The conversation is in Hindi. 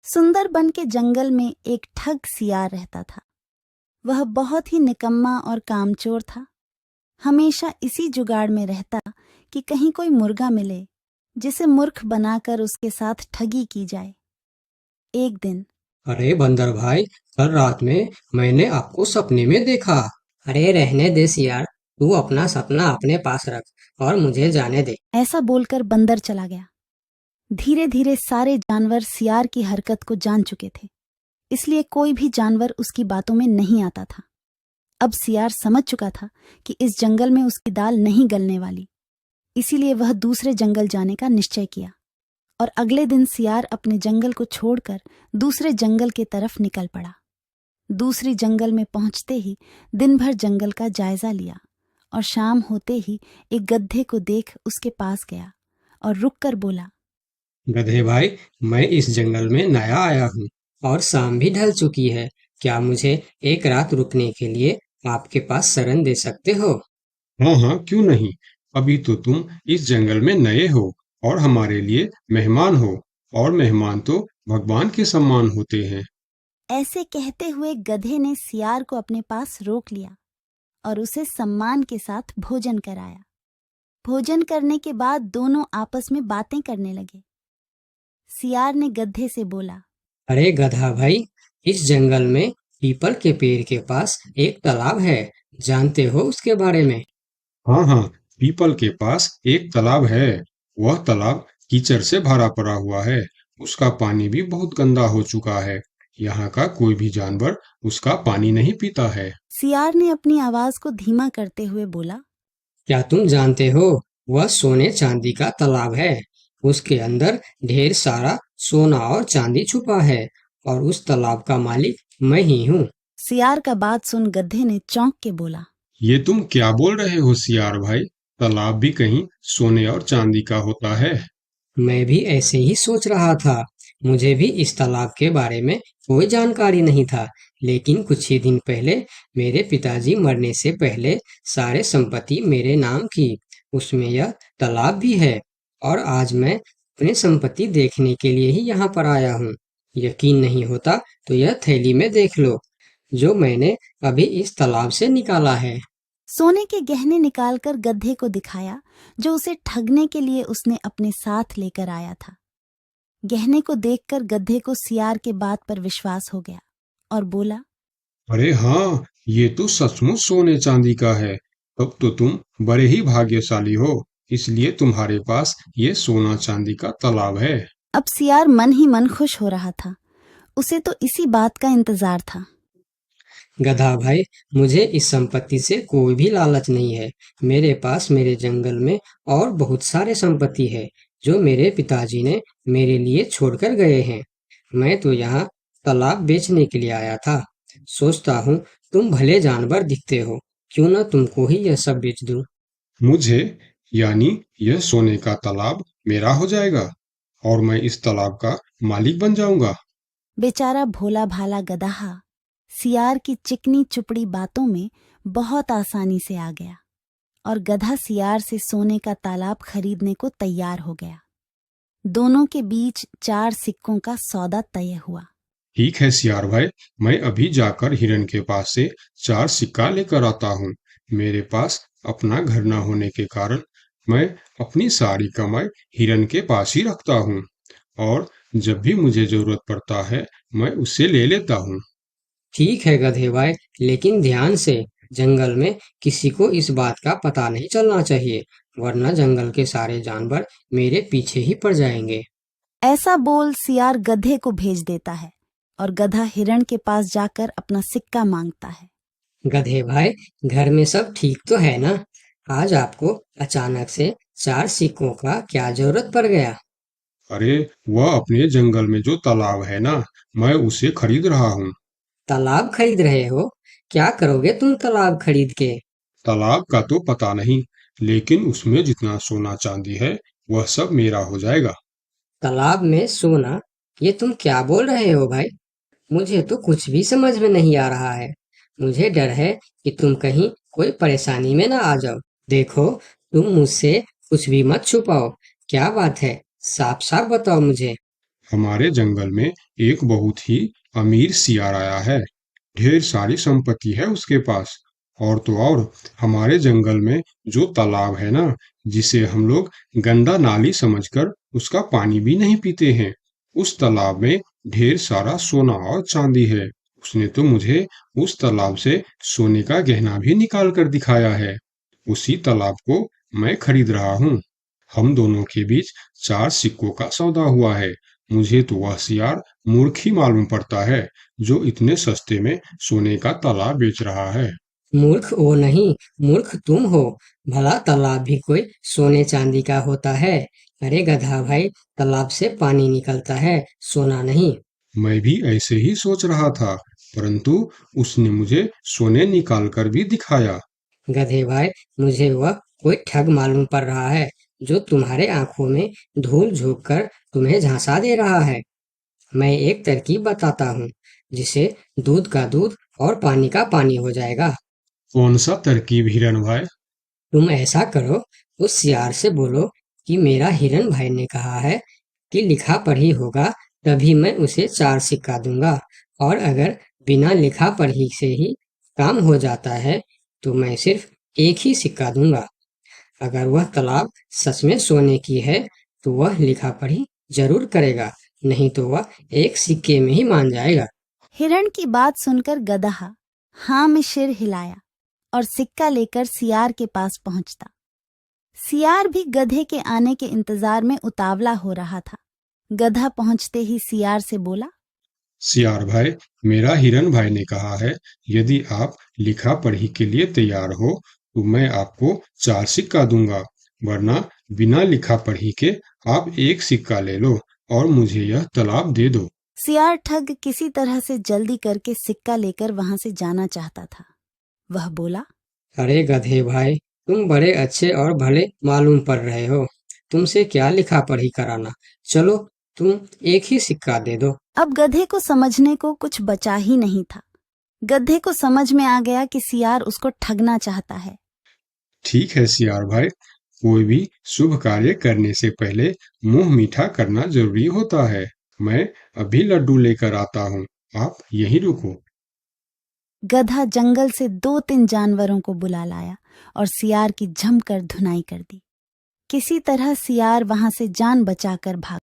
सुंदरबन के जंगल में एक ठग सियार रहता था। वह बहुत ही निकम्मा और कामचोर था। हमेशा इसी जुगाड़ में रहता कि कहीं कोई मुर्गा मिले जिसे मूर्ख बनाकर उसके साथ ठगी की जाए। एक दिन अरे बंदर भाई, कल रात में मैंने आपको सपने में देखा। अरे रहने दे सियार, तू अपना सपना अपने पास रख और मुझे जाने दे। ऐसा बोलकर बंदर चला गया। धीरे धीरे सारे जानवर सियार की हरकत को जान चुके थे, इसलिए कोई भी जानवर उसकी बातों में नहीं आता था। अब सियार समझ चुका था कि इस जंगल में उसकी दाल नहीं गलने वाली, इसीलिए वह दूसरे जंगल जाने का निश्चय किया और अगले दिन सियार अपने जंगल को छोड़कर दूसरे जंगल की तरफ निकल पड़ा। दूसरी जंगल में पहुंचते ही दिन भर जंगल का जायजा लिया और शाम होते ही एक गधे को देख उसके पास गया और रुककर बोला, गधे भाई, मैं इस जंगल में नया आया हूँ और शाम भी ढल चुकी है। क्या मुझे एक रात रुकने के लिए आपके पास शरण दे सकते हो? हाँ हाँ, क्यों नहीं। अभी तो तुम इस जंगल में नए हो और हमारे लिए मेहमान हो, और मेहमान तो भगवान के सम्मान होते हैं। ऐसे कहते हुए गधे ने सियार को अपने पास रोक लिया और उसे सम्मान के साथ भोजन कराया। भोजन करने के बाद दोनों आपस में बातें करने लगे। सियार ने गधे से बोला, अरे गधा भाई, इस जंगल में पीपल के पेड़ के पास एक तालाब है। जानते हो उसके बारे में? हाँ हाँ, पीपल के पास एक तालाब है। वह तालाब कीचड़ से भरा पड़ा हुआ है। उसका पानी भी बहुत गंदा हो चुका है। यहाँ का कोई भी जानवर उसका पानी नहीं पीता है। सियार ने अपनी आवाज को धीमा करते हुए बोला, क्या तुम जानते हो, वह सोने चांदी का तालाब है। उसके अंदर ढेर सारा सोना और चांदी छुपा है और उस तालाब का मालिक मैं ही हूँ। सियार का बात सुन गधे ने चौंक के बोला, ये तुम क्या बोल रहे हो सियार भाई? तालाब भी कहीं सोने और चांदी का होता है? मैं भी ऐसे ही सोच रहा था। मुझे भी इस तालाब के बारे में कोई जानकारी नहीं था, लेकिन कुछ ही दिन पहले मेरे पिताजी मरने से पहले सारे संपत्ति मेरे नाम की। उसमें यह तालाब भी है और आज मैं अपने संपत्ति देखने के लिए ही यहाँ पर आया हूँ। यकीन नहीं होता तो यह थैली में देख लो, जो मैंने अभी इस तालाब से निकाला है। सोने के गहने निकालकर गधे को दिखाया, जो उसे ठगने के लिए उसने अपने साथ लेकर आया था। गहने को देखकर गधे को सियार के बात पर विश्वास हो गया और बोला, अरे हाँ, ये तो सचमुच सोने चांदी का है। तब तो तुम बड़े ही भाग्यशाली हो, इसलिए तुम्हारे पास ये सोना चांदी का तालाब है। अब सियार मन ही मन खुश हो रहा था। उसे तो इसी बात का इंतजार था। गधा भाई, मुझे इस संपत्ति से कोई भी लालच नहीं है। मेरे पास मेरे जंगल में और बहुत सारे संपत्ति है, जो मेरे पिताजी ने मेरे लिए छोड़कर गए हैं। मैं तो यहाँ तालाब बेचने के लिए आया था। सोचता हूँ तुम भले जानवर दिखते हो, क्यों ना तुमको ही यह सब बेच दूं। मुझे, यानी यह सोने का तालाब मेरा हो जाएगा और मैं इस तालाब का मालिक बन जाऊंगा। बेचारा भोला भाला गदहा सियार की चिकनी चुपड़ी बातों में बहुत आसानी से आ गया और गधा सियार से सोने का तालाब खरीदने को तैयार हो गया। दोनों के बीच 4 सिक्कों का सौदा तय हुआ। ठीक है सियार भाई, मैं अभी जाकर हिरन के पास से 4 सिक्का लेकर आता हूँ। मेरे पास अपना घर न होने के कारण मैं अपनी सारी कमाई हिरन के पास ही रखता हूँ, और जब भी मुझे जरूरत पड़ता है मैं उससे ले लेता हूँ। ठीक है गधे भाई, लेकिन ध्यान से, जंगल में किसी को इस बात का पता नहीं चलना चाहिए, वरना जंगल के सारे जानवर मेरे पीछे ही पड़ जाएंगे। ऐसा बोल सियार गधे को भेज देता है और गधा हिरण के पास जाकर अपना सिक्का मांगता है। गधे भाई, घर में सब ठीक तो है ना? आज आपको अचानक से 4 सिक्कों का क्या जरूरत पड़ गया? अरे, वह अपने जंगल में जो तालाब है ना, मैं उसे खरीद रहा हूँ। तालाब खरीद रहे हो? क्या करोगे तुम तालाब खरीद के? तालाब का तो पता नहीं, लेकिन उसमें जितना सोना चांदी है वह सब मेरा हो जाएगा। तालाब में सोना? ये तुम क्या बोल रहे हो भाई? मुझे तो कुछ भी समझ में नहीं आ रहा है। मुझे डर है कि तुम कहीं कोई परेशानी में ना आ जाओ। देखो, तुम मुझसे कुछ भी मत छुपाओ। क्या बात है? साफ साफ बताओ मुझे। हमारे जंगल में एक बहुत ही अमीर सियार आया है। ढेर सारी संपत्ति है उसके पास। और तो और हमारे जंगल में जो तालाब है ना, जिसे हम लोग गंदा नाली समझकर उसका पानी भी नहीं पीते हैं, उस तालाब में ढेर सारा सोना और चांदी है। उसने तो मुझे उस तालाब से सोने का गहना भी निकाल कर दिखाया है। उसी तालाब को मैं खरीद रहा हूँ। हम दोनों के बीच 4 सिक्कों का सौदा हुआ है। मुझे तो वह सियार मूर्ख ही मालूम पड़ता है, जो इतने सस्ते में सोने का तालाब बेच रहा है। मूर्ख वो नहीं, मूर्ख तुम हो। भला तालाब भी कोई सोने चांदी का होता है? अरे गधा भाई, तालाब से पानी निकलता है, सोना नहीं। मैं भी ऐसे ही सोच रहा था, परंतु उसने मुझे सोने निकाल कर भी दिखाया। गधे भाई, मुझे वह कोई ठग मालूम पड़ रहा है, जो तुम्हारे आंखों में धूल झोंक कर तुम्हें झांसा दे रहा है। मैं एक तरकीब बताता हूँ, जिसे दूध का दूध और पानी का पानी हो जाएगा। कौन सा तरकीब हिरन भाई? तुम ऐसा करो, उस सियार से बोलो कि मेरा हिरन भाई ने कहा है कि लिखा पढ़ी होगा तभी मैं उसे 4 सिक्का दूंगा, और अगर बिना लिखा पढ़ी से ही काम हो जाता है तो मैं सिर्फ एक ही सिक्का दूंगा। अगर वह तालाब सच में सोने की है तो वह लिखा पढ़ी जरूर करेगा, नहीं तो वह एक सिक्के में ही मान जाएगा। हिरण की बात सुनकर गधा हाँ में सिर हिलाया और सिक्का लेकर सियार के पास पहुंचता। सियार भी गधे के आने के इंतजार में उतावला हो रहा था। गधा पहुंचते ही सियार से बोला, सियार भाई, मेरा हिरन भाई ने कहा है, यदि आप लिखा पढ़ी के लिए तैयार हो तो मैं आपको 4 सिक्का दूंगा, वरना बिना लिखा पढ़ी के आप एक सिक्का ले लो और मुझे यह तालाब दे दो। सियार ठग किसी तरह से जल्दी करके सिक्का लेकर वहां से जाना चाहता था। वह बोला, अरे गधे भाई, तुम बड़े अच्छे और भले मालूम पड़ रहे हो, तुमसे क्या लिखा पढ़ी कराना। चलो, तुम एक ही सिक्का दे दो। अब गधे को समझने को कुछ बचा ही नहीं था। गधे को समझ में आ गया कि सियार उसको ठगना चाहता है। ठीक है सियार भाई, कोई भी शुभ कार्य करने से पहले मुंह मीठा करना जरूरी होता है। मैं अभी लड्डू लेकर आता हूँ, आप यहीं रुको। गधा जंगल से 2-3 जानवरों को बुला लाया और सियार की जमकर धुनाई कर दी। किसी तरह सियार वहां से जान बचाकर भाग